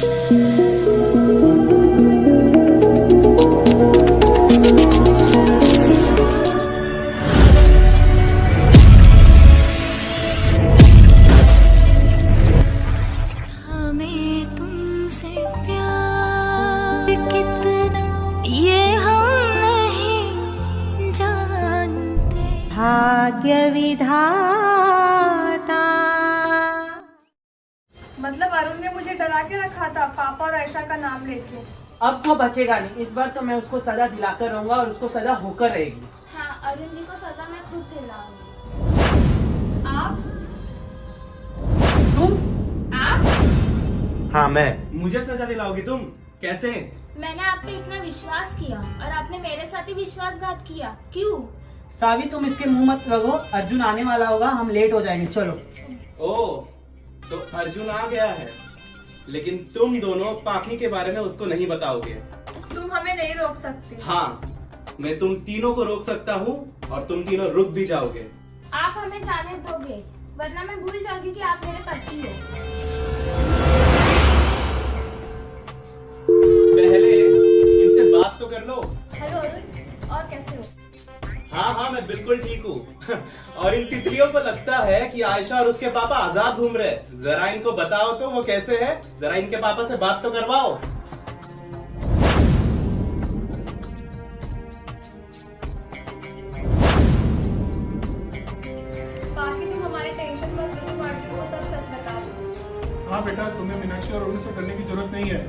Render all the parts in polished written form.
हमें तुमसे प्यार कितना ये हम नहीं जानते। भाग्य विधाता। मतलब अरुण ने मुझे डरा के रखा था पापा और आयशा का नाम लेके। अब तो बचेगा नहीं, इस बार तो मैं उसको सजा दिलाकर रहूंगा और उसको सजा होकर रहेगी। हाँ, अरुण जी को सजा मैं खुद दिलाऊंगी। आप तुम? आप हाँ मैं। मुझे सजा दिलाओगी तुम? कैसे? मैंने आप पे इतना विश्वास किया और आपने मेरे साथ ही विश्वासघात किया, क्यों? सावी तुम इसके मुंह मत लगो, अर्जुन आने वाला होगा, हम लेट हो जाएंगे, चलो। ओ, तो अर्जुन आ गया है, लेकिन तुम दोनों पाखी के बारे में उसको नहीं बताओगे। तुम हमें नहीं रोक सकते। हाँ, मैं तुम तीनों को रोक सकता हूँ और तुम तीनों रुक भी जाओगे। आप हमें जाने दोगे, वरना मैं भूल जाऊंगी कि आप मेरे पति हो। पहले इनसे बात तो कर लो। हेलो अरुण, और कैसे हो? हाँ हाँ, मैं बिल्कुल ठीक हूँ। और इन तितलियों को लगता है कि आयशा और उसके पापा आजाद घूम रहे। जरा इनको बताओ तो वो कैसे है, जरा इनके पापा से बात तो करवाओ। बाकी तुम हमारी टेंशन मत लो, तुम अर्जुन को सब सच बता दो। हाँ बेटा, तुम्हें मीनाक्षी और अरुण से करने की जरूरत नहीं है,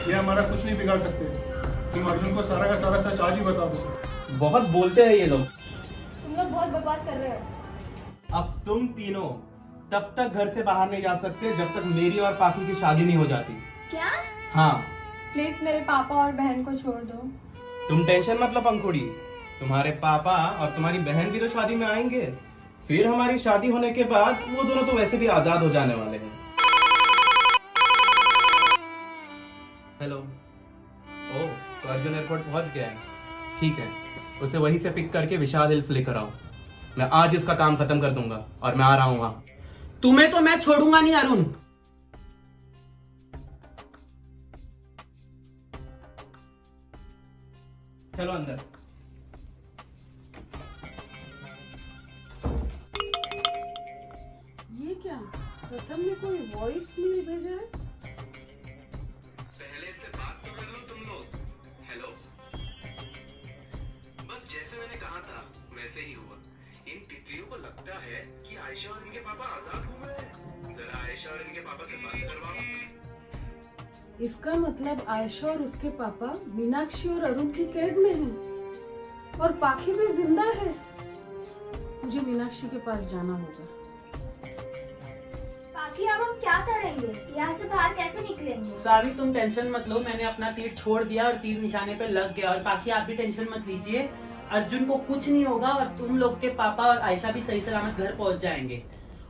ये हमारा कुछ नहीं बिगाड़ सकते। तुम अर्जुन को सारा का सारा सच आज ही बता दो। बहुत बोलते हैं ये लोग। तुम लोग बहुत बकवास कर रहे हो। अब तुम तीनों तब तक घर से बाहर नहीं जा सकते जब तक मेरी और पाखी की शादी नहीं हो जाती। क्या? हाँ, प्लीज मेरे पापा और बहन को छोड़ दो। तुम टेंशन मत लो पंखुड़ी, तुम्हारे पापा और तुम्हारी बहन भी तो शादी में आएंगे। फिर हमारी शादी होने के बाद वो दोनों तो वैसे भी आजाद हो जाने वाले हैं। हेलो। ओ, तो अर्जुन एयरपोर्ट पहुंच गया है। ठीक है, उसे वहीं से पिक करके विशाल हिल्स लेकर आओ। मैं आज इसका काम खत्म कर दूंगा और मैं आ रहा हूँ वहां। तुम्हें तो मैं छोड़ूंगा नहीं अरुण। चलो अंदर। ये क्या? प्रथम ने कोई वॉइस मेल भेजा है? पहले से बात तो कर लो तुम लोग। हेलो। बस जैसे मैंने कहा था वैसे ही हुआ। इन तितलियों को लगता है कि आयशा और इनके पापा आजाद घूम रहे हैं। जरा आयशा और इनके पापा से बात करवाओ। इसका मतलब आयशा और उसके पापा मीनाक्षी और अरुण की कैद में हैं और पाखी भी जिंदा है। मुझे मीनाक्षी के पास जाना होगा। बाकी अब हम क्या करेंगे? यहाँ से बाहर कैसे निकलेंगे? सावी तुम टेंशन मत लो, मैंने अपना तीर छोड़ दिया और तीर निशाने पे लग गया। और बाकी आप भी टेंशन मत लीजिए, अर्जुन को कुछ नहीं होगा और तुम लोग के पापा और आयशा भी सही सलामत घर पहुंच जाएंगे।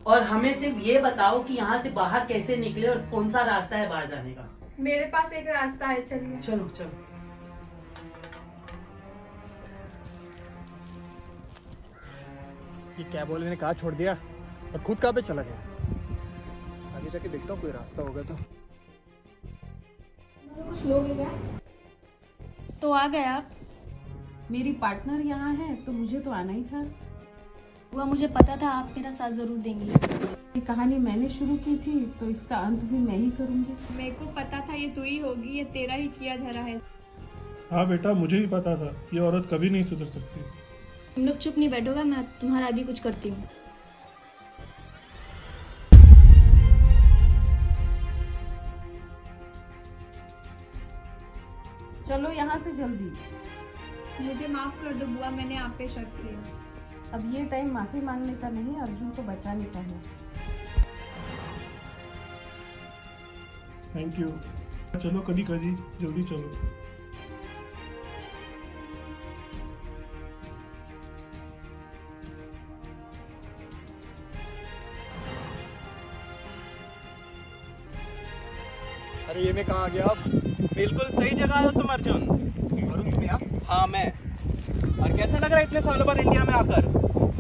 और हमें सिर्फ ये बताओ कि यहाँ से बाहर कैसे निकले और कौन सा रास्ता है बाहर जाने का। मेरे पास एक रास्ता है, चलिए। चलो चलो। ये क्या बोले, मैंने कहा छोड़ दिया और खुद कहाँ पे चला गया। आगे जाके देखता हूँ कोई रास्ता होगा तो। कुछ लोग हैं क्या? तो आ गए आप? मेरी पार्टनर यहाँ है तो मुझे तो आना ही था। वह मुझे पता था आप मेरा साथ जरूर देंगे। ये कहानी मैंने शुरू की थी तो इसका अंत भी मैं ही करूंगी। मेरे को पता था ये तू ही होगी, ये तेरा ही किया धरा है। हाँ बेटा, मुझे भी पता था ये औरत कभी नहीं सुधर सकती। तुम लोग चुप नहीं बैठोगा, मैं तुम्हारा अभी कुछ करती हूँ। चलो यहाँ से जल्दी। मुझे माफ कर दो बुआ, मैंने आप पे शक किया। अब ये टाइम माफी मांगने का नहीं, अर्जुन को बचाने का है। Thank you. चलो कभी कभी जल्दी चलो। अरे ये मैं कहाँ आ गया अब? बिल्कुल सही जगह हो तुम अर्जुन। अरुण तुम्हें आप? हाँ मैं। और कैसा लग रहा है इतने सालों बाद इंडिया में आकर?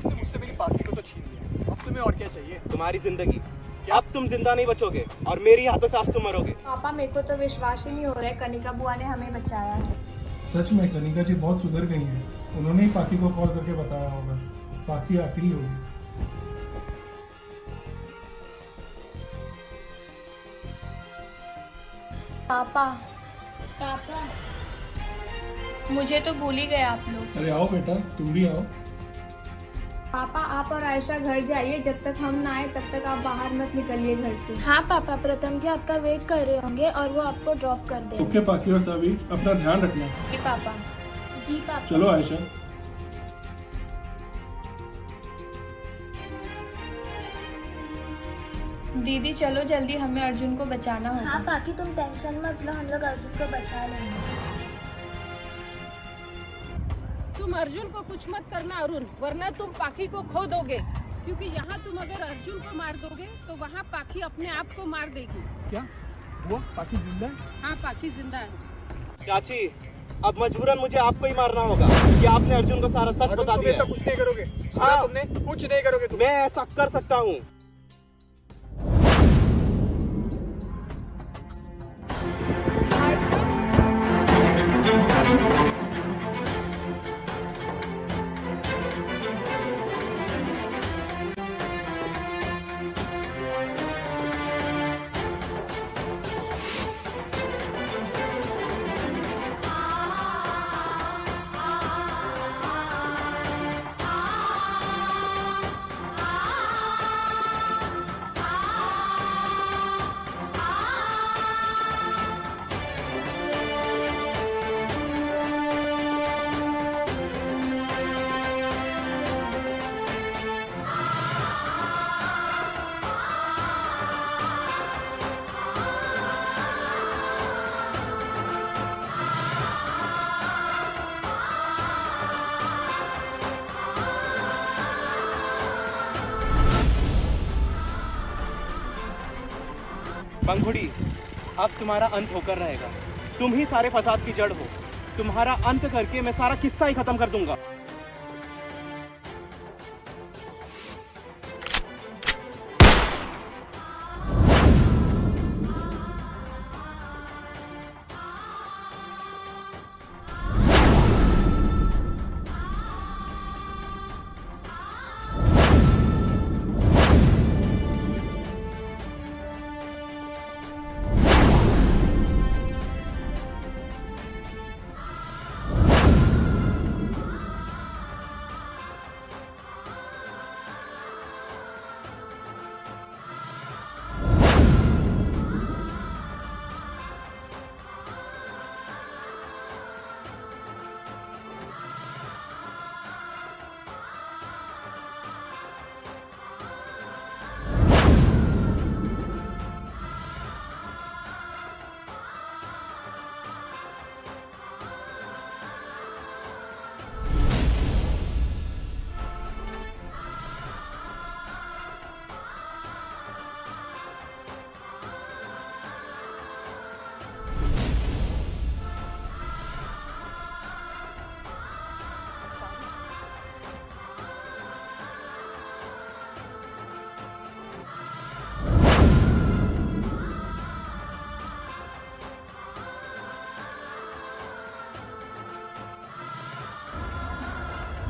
मुझसे मेरी पार्टी को तो छीन लिया, अब तुम्हें और क्या चाहिए? तुम्हारी जिंदगी। कि अब तुम जिंदा नहीं बचोगे और मेरी हाथों से आज तुम मरोगे। पापा मेरे को तो विश्वास ही नहीं हो रहा है कनिका बुआ ने हमें बचाया है। सच में कनिका जी बहुत सुधर गई हैं। उन्होंने ही पाखी को कॉल करके बताया होगा। पाखी आती ही होगी। पापा पापा मुझे तो भूल ही गए आप लोग। अरे आओ बेटा, तुम भी आओ। पापा आप और आयशा घर जाइए, जब तक हम ना आए तब तक आप बाहर मत निकलिए घर से। हाँ पापा, प्रथम जी आपका वेट कर रहे होंगे और वो आपको ड्रॉप कर देंगे। ओके पाखी और सभी, अपना ध्यान रखना। जी पापा। जी पापा। चलो आयशा। दीदी चलो जल्दी, हमें अर्जुन को बचाना होगा। हाँ पाखी तुम टेंशन मत लो, हम लोग अर्जुन को बचा लेंगे। तुम अर्जुन को कुछ मत करना अरुण, वरना तुम पाखी को खो दोगे। क्योंकि यहाँ तुम अगर अर्जुन को मार दोगे तो वहाँ पाखी अपने आप को मार देगी। क्या हुआ? पाखी जिंदा है? हाँ पाखी जिंदा है। चाची, अब मजबूरन मुझे आपको ही मारना होगा क्योंकि आपने अर्जुन को सारा सच बता दिया है। कुछ नहीं करोगे? हाँ, तुमने कुछ नहीं करोगे तुम। मैं ऐसा कर सकता हूँ। पंखुड़ी, अब तुम्हारा अंत होकर रहेगा। तुम ही सारे फसाद की जड़ हो। तुम्हारा अंत करके मैं सारा किस्सा ही खत्म कर दूंगा।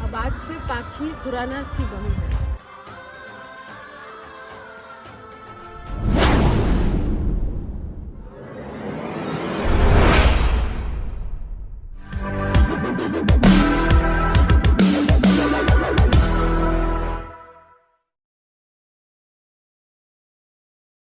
अब आज से पाखी खुरानास की बहू है।